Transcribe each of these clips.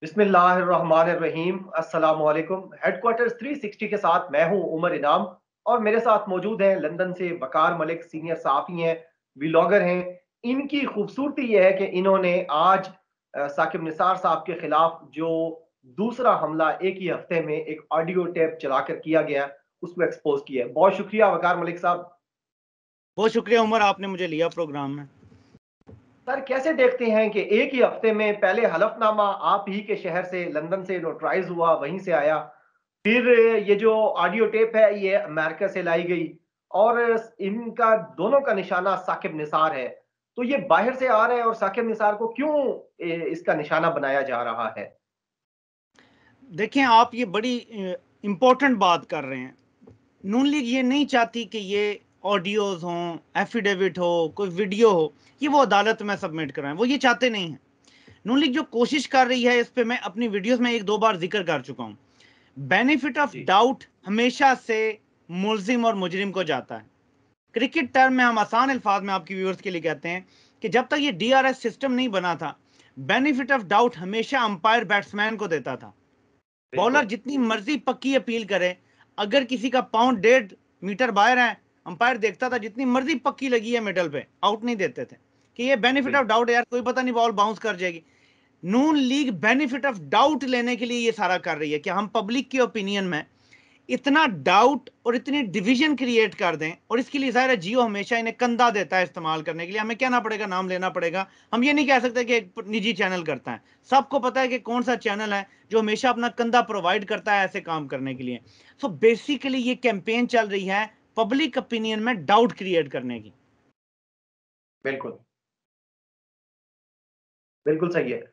बिस्मिल्लाहिर्रहमानिर्रहीम अस्सलाम वालेकुम। हेडक्वार्टर्स 360 के साथ मैं हूं उमर इनाम और मेरे साथ मौजूद हैं लंदन से वकार मलिक, सीनियर सहाफ़ी हैं, व्लॉगर हैं। इनकी खूबसूरती यह है कि इन्होंने आज साकिब निसार साहब के खिलाफ जो दूसरा हमला एक ही हफ्ते में एक ऑडियो टेप चलाकर किया गया उसको एक्सपोज किया है। बहुत शुक्रिया वकार मलिक साहब। बहुत शुक्रिया उमर, आपने मुझे लिया प्रोग्राम में। सर, कैसे देखते हैं कि एक ही हफ्ते में पहले हलफनामा आप ही के शहर से लंदन से नोटराइज हुआ, वहीं से आया, फिर ये जो ऑडियो टेप है ये अमेरिका से लाई गई और इनका दोनों का निशाना साकिब निसार है। तो ये बाहर से आ रहा है और साकिब निसार को क्यों इसका निशाना बनाया जा रहा है? देखें, आप ये बड़ी इंपॉर्टेंट बात कर रहे हैं। नून लीग ये नहीं चाहती कि ये ऑडियोज हों, एफिडेविट हो, कोई वीडियो हो, ये वो अदालत में सबमिट कराएं। वो ये चाहते नहीं हैं। नून लीग जो कोशिश कर रही है, इस पे मैं अपनी वीडियोस में एक दो बार जिक्र कर चुका हूं। बेनिफिट ऑफ जी डाउट हमेशा से मुल्जिम और मुजरिम को जाता है। क्रिकेट टर्म में हम आसान अल्फाज में आपकी व्यूअर्स के लिए कहते हैं कि जब तक ये डीआरएस सिस्टम नहीं बना था, बेनिफिट ऑफ डाउट हमेशा अंपायर बैट्समैन को देता था। बॉलर बिल्कुल। जितनी मर्जी पक्की अपील करे, अगर किसी का पाउंड 1.5 मीटर बाहर है, अंपायर देखता था जितनी मर्जी पक्की लगी है मिडल पे, आउट नहीं देते थे कि ये बेनिफिट ऑफ बिल्कुल डाउट है, यार कोई पता नहीं बॉल बाउंस कर जाएगी। नून लीग बेनिफिट ऑफ डाउट लेने के लिए ये सारा कर रही है कि हम पब्लिक के ओपिनियन में इतना डाउट और इतनी डिवीजन क्रिएट कर दें। और इसके लिए ज़ाहिर है जियो हमेशा इन्हें कंधा देता है इस्तेमाल करने के लिए। हमें कहना पड़ेगा, नाम लेना पड़ेगा। हम ये नहीं कह सकते कि एक निजी चैनल करता है। सबको पता है कि कौन सा चैनल है जो हमेशा अपना कंधा प्रोवाइड करता है ऐसे काम करने के लिए। सो बेसिकली ये कैंपेन चल रही है पब्लिक ओपिनियन में डाउट क्रिएट करने की। बिल्कुल बिल्कुल सही है।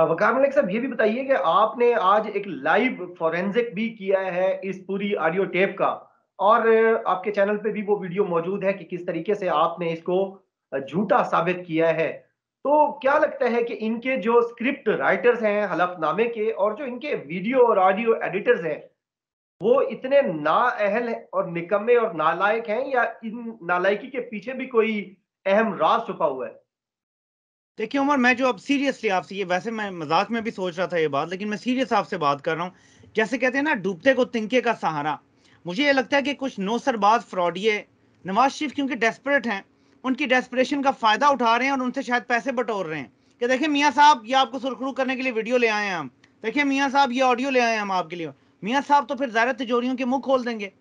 वकार मलिक साहब, ये भी बताइए कि आपने आज एक लाइव फॉरेंसिक भी किया है इस पूरी ऑडियो टेप का और आपके चैनल पे भी वो वीडियो मौजूद है कि किस तरीके से आपने इसको झूठा साबित किया है। तो क्या लगता है कि इनके जो स्क्रिप्ट राइटर्स हैं हलफनामे के और जो इनके वीडियो और ऑडियो एडिटर्स हैं वो इतने नाअहल हैं और निकम्मे और नालायक हैं, या इन नालायकी के पीछे भी कोई अहम राज छुपा हुआ है? देखिए उमर, मैं जो अब सीरियसली आपसे, ये वैसे मैं मजाक में भी सोच रहा था ये बात, लेकिन मैं सीरियस आपसे बात कर रहा हूँ। जैसे कहते हैं ना, डूबते को तिनके का सहारा। मुझे ये लगता है कि कुछ नौसरबाज फ्रॉडिये नवाज शरीफ क्योंकि डेस्परेट हैं, उनकी डेस्परेशन का फायदा उठा रहे हैं और उनसे शायद पैसे बटोर रहे हैं कि देखिए मियाँ साहब, ये आपको सुरखरू करने के लिए वीडियो ले आए हैं हम। देखिए मियाँ साहब, ये ऑडियो ले आए हैं हम आपके लिए। मियाँ साहब तो फिर ज़ाहिर तिजोरियों के मुंह खोल देंगे।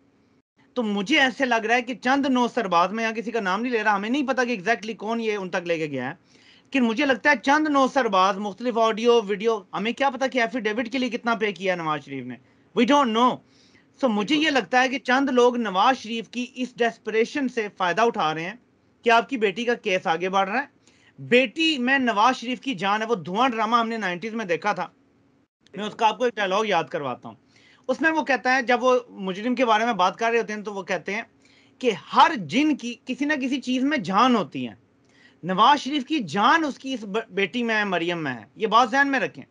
तो मुझे ऐसे लग रहा है कि चंद नौसरबाज, मैं यहाँ किसी का नाम नहीं ले रहा, हमें नहीं पता कि एग्जैक्टली कौन ये उन तक लेके गया है, लेकिन मुझे लगता है चंद नौसरबाज मुख्तलिफ ऑडियो वीडियो, हमें क्या पता कि एफिडेविट के लिए कितना पे किया नवाज शरीफ ने, वी डोंट नो। सो मुझे ये बिल्कुल लगता है कि चंद लोग नवाज शरीफ की इस डेस्परेशन से फायदा उठा रहे हैं कि आपकी बेटी का केस आगे बढ़ रहा है। बेटी में नवाज शरीफ की जान है। वो धुआं ड्रामा हमने 90s में देखा था। मैं बिल्कुल उसका आपको एक डायलॉग याद करवाता हूँ। उसमें वो कहता है, जब वो मुजरिम के बारे में बात कर रहे होते हैं, तो वो कहते हैं कि हर जिन की किसी ना किसी चीज में जान होती है। नवाज शरीफ की जान उसकी इस बेटी में है, मरियम में है। ये बात ध्यान में रखें। जी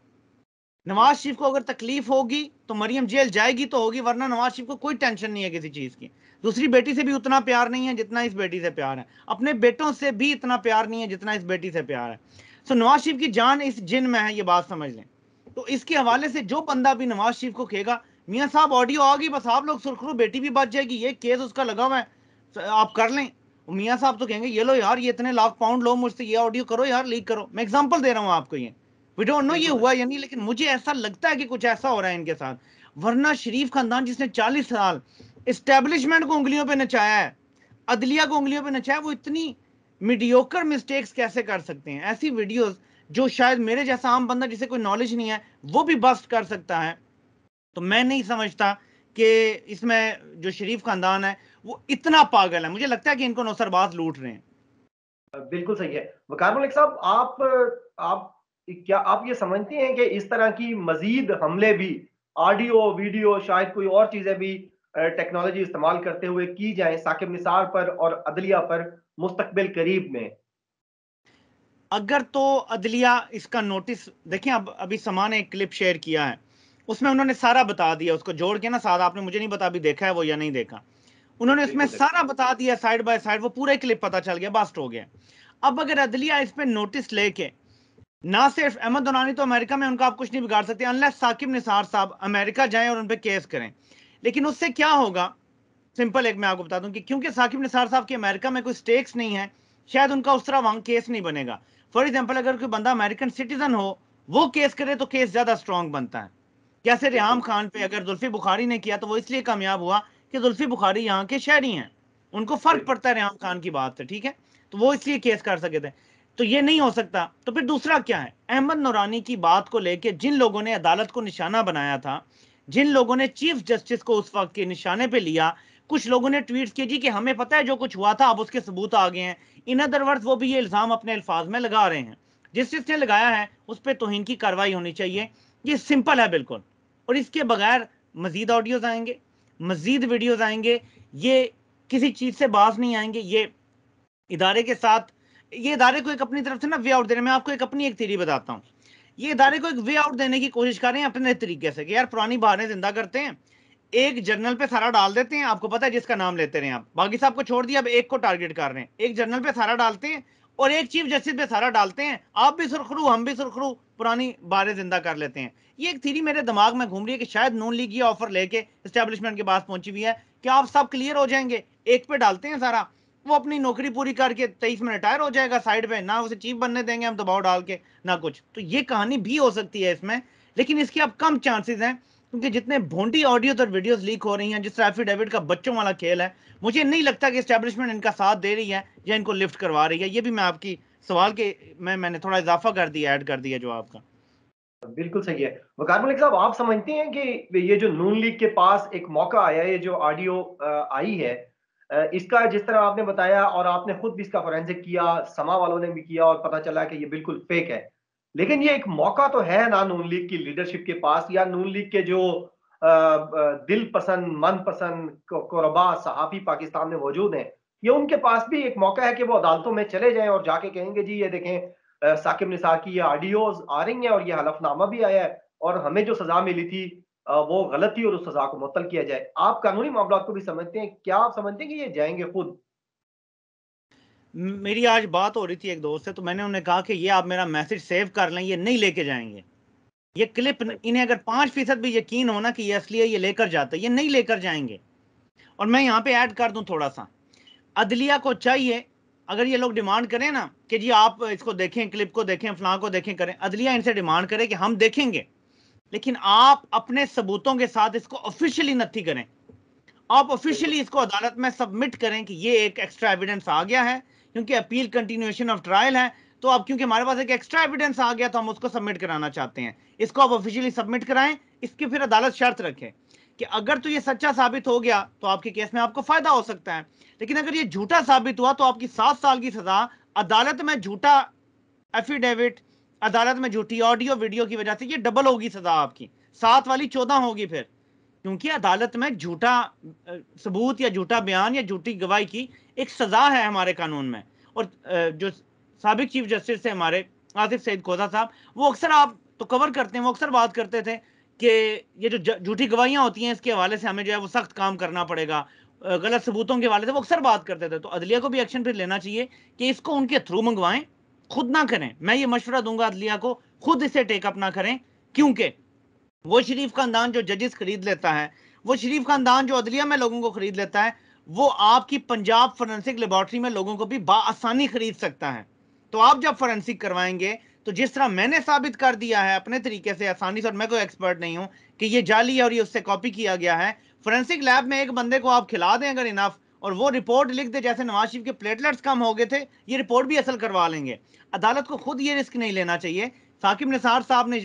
नवाज शरीफ को अगर तकलीफ होगी तो मरियम जेल जाएगी तो होगी, वरना नवाज शरीफ को कोई टेंशन नहीं है किसी चीज की। दूसरी बेटी से भी उतना प्यार नहीं है जितना इस बेटी से प्यार है। अपने बेटों से भी इतना प्यार नहीं है जितना इस बेटी से प्यार है। सो नवाज शरीफ की जान इस जिन में है, ये बात समझ लें। तो इसके हवाले से जो बंदा भी नवाज शरीफ को कहेगा मियाँ साहब ऑडियो आ गई, बस आप लोग सुरखरू, बेटी भी बच जाएगी, ये केस उसका लगा हुआ है, आप कर लें, मियाँ साहब तो कहेंगे ये लो यार, ये इतने लाख पाउंड लो मुझसे, ये ऑडियो करो यार, लीक करो। मैं एग्जांपल दे रहा हूँ आपको, ये वी डोंट नो ये बिल्कुल हुआ या नहीं, लेकिन मुझे ऐसा लगता है कि कुछ ऐसा हो रहा है इनके साथ। वरना शरीफ खानदान जिसने 40 साल इस्टेब्लिशमेंट को उंगलियों पे नचाया है, अदलिया को उंगलियों पे नचाया, वो इतनी मीडियोकर मिस्टेक्स कैसे कर सकते हैं? ऐसी वीडियोस जो शायद मेरे जैसा आम बंदा जिसे कोई नॉलेज नहीं है वो भी बस्ट कर सकता है। तो मैं नहीं समझता कि इसमें जो शरीफ खानदान है वो इतना पागल है। मुझे लगता है कि इनको नौसरबाज लूट रहे हैं। बिल्कुल सही है। वकार मलिक साहब, आप क्या आप ये समझते हैं कि इस तरह की मजीद हमले भी ऑडियो वीडियो शायद कोई और चीजें भी टेक्नोलॉजी इस्तेमाल करते हुए की जाएं साकिब निसार पर और अदलिया पर मुस्तकबिल करीब में? अगर तो अदलिया इसका नोटिस, देखें, अब अभी समान ने एक क्लिप शेयर किया है, उसमें उन्होंने सारा बता दिया, उसको जोड़ के ना साथ, आपने मुझे नहीं बता अभी देखा है वो या नहीं देखा, उन्होंने उसमें बिल्कुल सारा बता दिया साइड बाय साइड, वो पूरा क्लिप पता चल गया, बस्ट हो गया। अब अगर अदलिया इस पे नोटिस लेके ना सिर्फ अहमद नूरानी तो अमेरिका में, उनका आप कुछ नहीं बिगाड़ सकते अनलेस साकिब निसार साहब अमेरिका जाएं और उन पर केस करें। लेकिन उससे क्या होगा, सिंपल एक मैं आपको बता दूं कि क्योंकि साकिब निसार साहब की अमेरिका में कोई स्टेक्स नहीं है, शायद उनका उस तरह वहां केस नहीं बनेगा। फॉर एग्जाम्पल अगर कोई बंदा अमेरिकन सिटीजन हो, वो केस करे तो केस ज्यादा स्ट्रांग बनता है। जैसे रियाम बिल्कुल। खान पे अगर जुल्फी बुखारी ने किया तो वो इसलिए कामयाब हुआ कि जुल्फी बुखारी यहाँ के शहरी हैं, उनको फर्क बिल्कुल पड़ता है रियाम खान की बात से, ठीक है, तो वो इसलिए केस कर सके थे। तो ये नहीं हो सकता। तो फिर दूसरा क्या है, अहमद नूरानी की बात को लेकर जिन लोगों ने अदालत को निशाना बनाया था, जिन लोगों ने चीफ जस्टिस को उस वक्त के निशाने पे लिया, कुछ लोगों ने ट्वीट किए जी कि हमें पता है जो कुछ हुआ था, अब उसके सबूत आ गए हैं। इन अदर वर्ड्स वो भी ये इल्जाम अपने अल्फाज में लगा रहे हैं। जिसने लगाया है उस पर तौहीन की कार्रवाई होनी चाहिए। ये सिंपल है बिल्कुल। और इसके बगैर मजीद ऑडियोज आएंगे, मजीद वीडियोज आएंगे, ये किसी चीज से बाज नहीं आएंगे। ये इदारे के साथ, ये इदारे को एक अपनी तरफ से ना वे आउट दे रहे हैं। मैं आपको एक अपनी एक थ्योरी बताता हूँ। ये इदारे को एक वे आउट देने की कोशिश कर रहे हैं अपने तरीके से कि यार पुरानी बहाने जिंदा करते हैं, एक जर्नल पे सारा डाल देते हैं, आपको पता है जिसका नाम लेते रहे आप, बाकी साहब को छोड़ दिया, अब एक को टारगेट कर रहे हैं, एक जर्नल पे सारा डालते हैं और एक चीफ जस्टिस पे सारा डालते हैं, आप भी सुरखरू हम भी सुरखरू, पुरानी बारें जिंदा कर लेते हैं। ये एक थ्योरी मेरे दिमाग में घूम रही है कि शायद नून लीग ये ऑफर लेके एस्टेब्लिशमेंट के पास पहुंची हुई है कि आप सब क्लियर हो जाएंगे, एक पे डालते हैं सारा, वो अपनी नौकरी पूरी करके 23 में रिटायर हो जाएगा, साइड पे ना उसे चीफ बनने देंगे हम दबाव डाल के ना कुछ। तो ये कहानी भी हो सकती है इसमें, लेकिन इसकी अब कम चांसेस हैं क्योंकि जितने भोंडी ऑडियो और वीडियोस लीक हो रही हैं, जिस तरह एफिडेविट का बच्चों वाला खेल है, मुझे नहीं लगता कि एस्टेब्लिशमेंट इनका साथ दे रही है या इनको लिफ्ट करवा रही है। ये भी मैं आपकी सवाल के मैंने थोड़ा इजाफा कर दिया, ऐड कर दिया जो आपका। बिल्कुल सही है। वकार मलिक साहब, आप समझते हैं कि ये जो नून लीग के पास एक मौका आया है, ये जो ऑडियो आई है, इसका जिस तरह आपने बताया और आपने खुद भी इसका फोरेंसिक किया, समा वालों ने भी किया और पता चला कि ये बिल्कुल फेक है। लेकिन ये एक मौका तो है ना नून लीग की लीडरशिप के पास, या नून लीग के जो दिल पसंद, मन पसंद कुरबा सहाफी पाकिस्तान में मौजूद हैं, ये उनके पास भी एक मौका है कि वो अदालतों में चले जाएं और जाके कहेंगे जी ये देखें, साकिब निसार की ये ऑडियोज आ रही हैं और ये हलफनामा भी आया है और हमें जो सजा मिली थी वो गलत थी और उस सजा को मुअत्तल किया जाए। आप कानूनी मामला को भी समझते हैं, क्या आप समझते हैं कि ये जाएंगे खुद? मेरी आज बात हो रही थी एक दोस्त से, तो मैंने उन्हें कहा कि ये आप मेरा मैसेज सेव कर लें, ये नहीं लेके जाएंगे। ये क्लिप इन्हें अगर 5% भी यकीन हो ना कि ये असली है, ये लेकर जाते, ये नहीं लेकर जाएंगे। और मैं यहाँ पे ऐड कर दूं थोड़ा सा, अदलिया को चाहिए, अगर ये लोग डिमांड करें ना कि जी आप इसको देखें, क्लिप को देखें, फलां को देखें, करें, अदलिया इनसे डिमांड करे कि हम देखेंगे, लेकिन आप अपने सबूतों के साथ इसको ऑफिशियली नथी करें। आप बिल्कुल। ऑफिशियली इसको अदालत में सबमिट करें कि ये एक एक्स्ट्रा एविडेंस आ गया है, क्योंकि अपील कंटिन्यूएशन ऑफ ट्रायल है। तो अब क्योंकि हमारे पास एक एक्स्ट्रा एविडेंस आ गया तो हम उसको सबमिट कराना चाहते हैं, इसको आप ऑफिशियली सबमिट कराएं। इसकी फिर अदालत शर्त रखे कि अगर तो ये सच्चा साबित हो गया तो आपके केस में आपको फायदा हो सकता है, लेकिन अगर ये झूठा साबित हुआ तो आपकी 7 साल की सजा, अदालत में झूठा एफिडेविट, अदालत में झूठी ऑडियो वीडियो की वजह से ये डबल होगी सजा आपकी, 7 वाली 14 होगी फिर, क्योंकि अदालत में झूठा सबूत या झूठा बयान या झूठी गवाही की एक सजा है हमारे कानून में। और जो साबिक चीफ जस्टिस थे हमारे आसिफ सईद खोसा साहब, वो अक्सर आप तो कवर करते हैं, वो अक्सर बात करते थे कि ये जो झूठी गवाहियां होती हैं इसके हवाले से हमें जो है वो सख्त काम करना पड़ेगा, गलत सबूतों के हवाले से वो अक्सर बात करते थे। तो अदलिया को भी एक्शन फिर लेना चाहिए कि इसको उनके थ्रू मंगवाएं, खुद ना करें। मैं ये मशवरा दूंगा अदलिया को, खुद इसे टेकअप ना करें, क्योंकि वो शरीफ खानदान जो जजेस खरीद लेता है, वो शरीफ खानदान जो अदलिया में लोगों को खरीद लेता है, वो आपकी पंजाब फोरेंसिक लेबोरेटरी में लोगों को भी बाआसानी खरीद सकता है। तो आप जब फोरेंसिक करवाएंगे तो जिस तरह मैंने साबित कर दिया है अपने तरीके से आसानी से, और मैं कोई एक्सपर्ट नहीं हूं कि ये जाली है और ये उससे कॉपी किया गया है, फोरेंसिक लैब में एक बंदे को आप खिला दें अगर इनफ, और वो रिपोर्ट लिख दे जैसे नवाज शरीफ के प्लेटलेट्स कम हो गए थे, ये रिपोर्ट भी असल करवा लेंगे। अदालत को खुद ये रिस्क नहीं लेना चाहिए। साकिब निसार साहब ने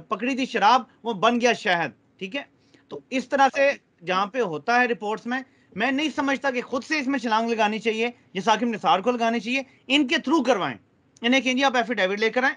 पकड़ी थी शराब, वो बन गया शहद, ठीक है। तो इस तरह से जहां पे होता है रिपोर्ट्स में, मैं नहीं समझता कि खुद से इसमें छलांग लगानी चाहिए, ये साकिब निसार को लगानी चाहिए। इनके थ्रू करवाएं, इन्हें कहिए आप एफिडेविट लेकर आए,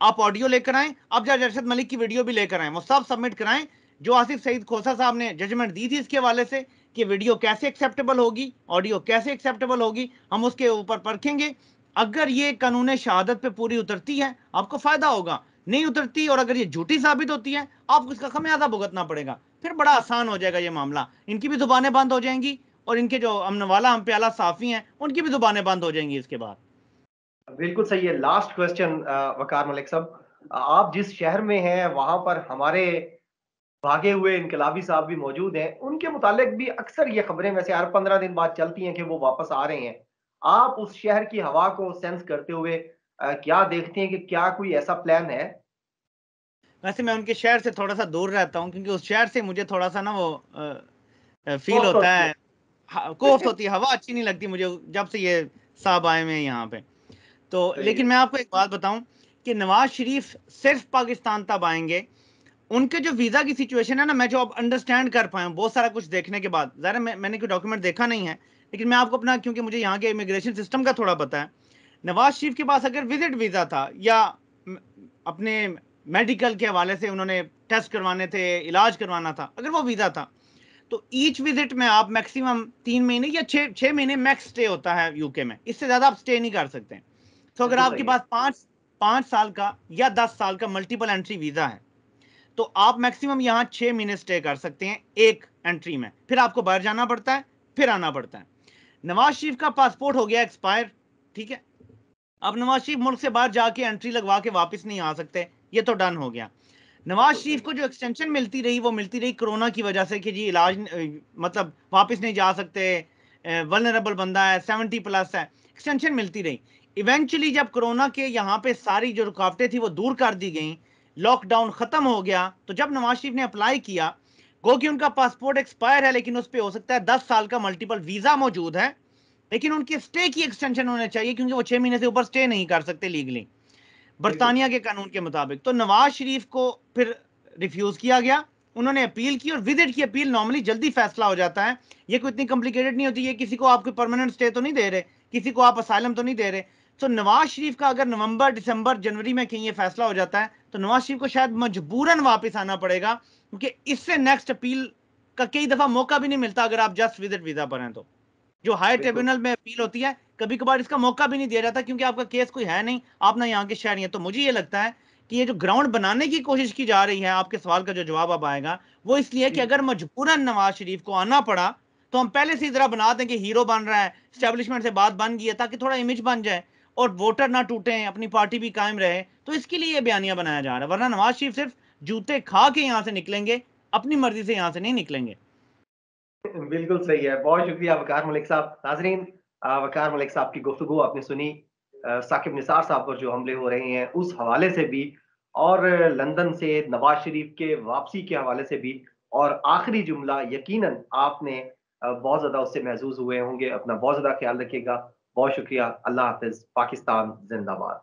आप ऑडियो लेकर आए, अब जज अरशद मलिक की वीडियो भी लेकर आए, वो सब सबमिट कराएं। जो आसिफ सईद खोसा साहब ने जजमेंट दी थी इसके हवाले से कि वीडियो कैसे एक्सेप्टेबल होगी, ऑडियो कैसे एक्सेप्टेबल होगी, हम उसके ऊपर परखेंगे। अगर ये कानून शहादत पे पूरी उतरती है आपको फायदा होगा, नहीं उतरती और अगर ये झूठी साबित होती है आपको इसका खमियाजा भुगतना पड़ेगा। फिर बड़ा आसान हो जाएगा ये मामला, इनकी भी जुबानें बंद हो जाएंगी और इनके जो अमन वाला हम प्याला साफी हैं उनकी भी जुबानें बंद हो जाएंगी इसके बाद। बिल्कुल सही है। लास्ट क्वेश्चन वकार मलिक साहब, आप जिस शहर में हैं वहां पर हमारे भागे हुए इनकलाबी साहब भी मौजूद हैं, उनके मुतालिक भी अक्सर ये खबरें वैसे हर 15 दिन बाद चलती हैं कि वो वापस आ रहे हैं। आप उस शहर की हवा को सेंस करते हुए क्या देखते हैं कि क्या कोई ऐसा प्लान है? वैसे मैं उनके शहर से थोड़ा सा दूर रहता हूँ, क्योंकि उस शहर से मुझे थोड़ा सा ना वो फील कोफ्त होता होती है, कोफ्त होती है, हवा अच्छी नहीं लगती मुझे जब से ये साहब आए हुए हैं यहाँ पे। तो सही लेकिन है। मैं आपको एक बात बताऊं कि नवाज शरीफ सिर्फ पाकिस्तान तब आएंगे, उनके जो वीजा की सिचुएशन है ना, मैं जो अब अंडरस्टैंड कर पाया हूं बहुत सारा कुछ देखने के बाद, ज़रा मैंने कोई डॉक्यूमेंट देखा नहीं है, लेकिन मैं आपको अपना, क्योंकि मुझे यहाँ के इमिग्रेशन सिस्टम का थोड़ा पता है, नवाज शरीफ के पास अगर विजिट वीज़ा था या अपने मेडिकल के हवाले से उन्होंने टेस्ट करवाने थे, इलाज करवाना था, अगर वो वीज़ा था, तो ईच विजिट में आप मैक्सिमम 3 महीने या 6 महीने मैक्स स्टे होता है यूके में, इससे ज़्यादा आप स्टे नहीं कर सकते। तो अगर बिल्कुल आपके सही है। पास 5 साल का या 10 साल का मल्टीपल एंट्री वीज़ा है, तो आप मैक्सिमम यहाँ 6 महीने स्टे कर सकते हैं एक एंट्री में, फिर आपको बाहर जाना पड़ता है, फिर आना पड़ता है। नवाज शरीफ का पासपोर्ट हो गया एक्सपायर, ठीक है, अब नवाज शरीफ मुल्क से बाहर जाके एंट्री लगवा के वापस नहीं आ सकते, ये तो डन हो गया। नवाज बिल्कुल शरीफ सही को है। जो एक्सटेंशन मिलती रही वो मिलती रही कोरोना की वजह से कि जी इलाज मतलब वापस नहीं जा सकते, वल्नरेबल बंदा है, 70+ है, एक्सटेंशन मिलती रही। इवेंचुअली जब कोरोना के यहाँ पे सारी जो रुकावटें थी वो दूर कर दी गई, लॉकडाउन खत्म हो गया, तो जब नवाज शरीफ ने अप्लाई किया, गो कि उनका पासपोर्ट एक्सपायर है, लेकिन उस पर हो सकता है 10 साल का मल्टीपल वीजा मौजूद है, लेकिन उनके स्टे की एक्सटेंशन होना चाहिए, क्योंकि वो 6 महीने से ऊपर स्टे नहीं कर सकते लीगली बिल्कुल बरतानिया सही के कानून के मुताबिक। तो नवाज शरीफ को फिर रिफ्यूज किया गया, उन्होंने अपील की, और विजिट की अपील नॉर्मली जल्दी फैसला हो जाता है, ये कोई इतनी कॉम्प्लिकेटेड नहीं होती है, किसी को आप कोई परमानेंट स्टे तो नहीं दे रहे, किसी को आप असाइलम तो नहीं दे रहे। तो नवाज शरीफ का अगर नवंबर दिसंबर जनवरी में कहीं ये फैसला हो जाता है, तो नवाज शरीफ को शायद मजबूरन वापस आना पड़ेगा, क्योंकि इससे नेक्स्ट अपील का कई दफा मौका भी नहीं मिलता अगर आप जस्ट विजिट वीजा पर हैं। तो जो हायर बिल्कुल ट्रिब्यूनल में अपील होती है, कभी कभार इसका मौका भी नहीं दिया जाता, क्योंकि आपका केस कोई है नहीं, आप ना यहाँ के शहरी हैं। तो मुझे ये लगता है कि ये जो ग्राउंड बनाने की कोशिश की जा रही है, आपके सवाल का जो जवाब अब आएगा वो इसलिए कि जी। अगर मजबूरन नवाज शरीफ को आना पड़ा, तो हम पहले से इधर बना दें कि हीरो बन रहा है, स्टैब्लिशमेंट से बात बन गई है, ताकि थोड़ा इमेज बन जाए और वोटर ना टूटे, अपनी पार्टी भी कायम रहे। तो इसके लिए ये बयानिया बनाया जा रहा है, वरना नवाज शरीफ सिर्फ जूते खा के यहाँ से निकलेंगे, अपनी मर्जी से यहाँ से नहीं निकलेंगे। बिल्कुल सही है। बहुत शुक्रिया वकार मलिक साहब। नाज़रीन, वकार मलिक साहब की गुफ्तगू आपने सुनी, साकिब निसार साहब पर जो हमले हो रहे हैं उस हवाले से भी, और लंदन से नवाज शरीफ के वापसी के हवाले से भी, और आखिरी जुमला यकीनन आपने बहुत ज़्यादा उससे महज़ूज़ हुए होंगे। अपना बहुत ज़्यादा ख्याल रखिएगा। बहुत शुक्रिया। अल्लाह हाफ़िज़। पाकिस्तान ज़िंदाबाद।